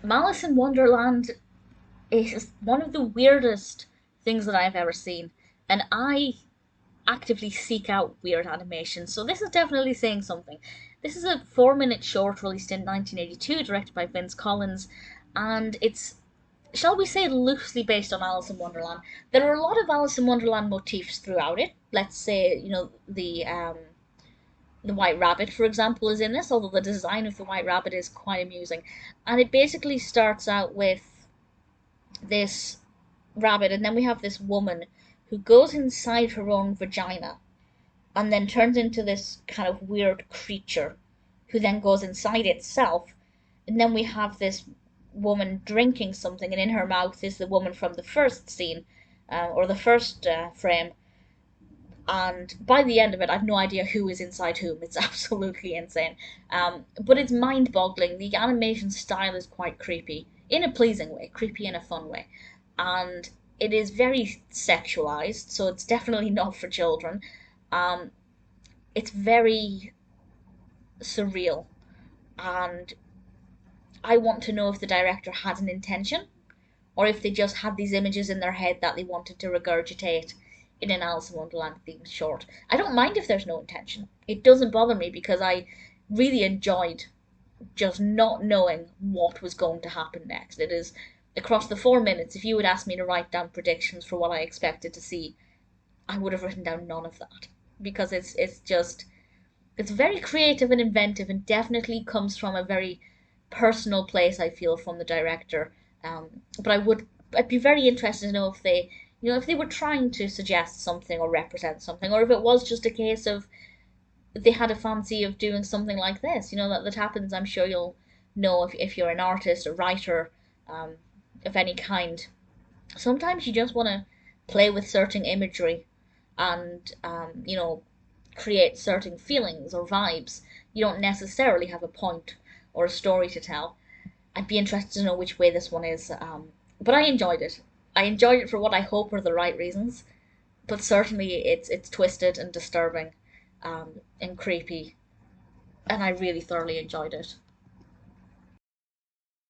Malice in Wonderland is one of the weirdest things that I've ever seen, and I actively seek out weird animations, so this is definitely saying something. This is a 4-minute short released in 1982, directed by Vince Collins, and it's, shall we say, loosely based on Alice in Wonderland. There are a lot of Alice in Wonderland motifs throughout it. Let's say, the White Rabbit, for example, is in this, although the design of the White Rabbit is quite amusing. And it basically starts out with this rabbit, and then we have this woman who goes inside her own vagina and then turns into this kind of weird creature who then goes inside itself. And then we have this woman drinking something, and in her mouth is the woman from the first scene, or the first frame. And by the end of it, I've no idea who is inside whom. It's absolutely insane. But it's mind boggling. The animation style is quite creepy, in a pleasing way, creepy in a fun way. And it is very sexualized, so it's definitely not for children. Um, it's very surreal, and I want to know if the director had an intention, or if they just had these images in their head that they wanted to regurgitate in an Alice in Wonderland themed short. I don't mind if there's no intention. It doesn't bother me because I really enjoyed just not knowing what was going to happen next. It is across the 4 minutes, if you would ask me to write down predictions for what I expected to see, I would have written down none of that. Because it's very creative and inventive, and definitely comes from a very personal place, I feel, from the director. But I'd be very interested to know if they were trying to suggest something or represent something, or if it was just a case of they had a fancy of doing something like this. That happens. I'm sure you'll know if you're an artist, a writer, um, of any kind. Sometimes you just want to play with certain imagery and create certain feelings or vibes. You don't necessarily have a point or a story to tell. I'd be interested to know which way this one is. But I enjoyed it. I enjoyed it for what I hope are the right reasons. But certainly it's twisted and disturbing, and creepy, and I really thoroughly enjoyed it.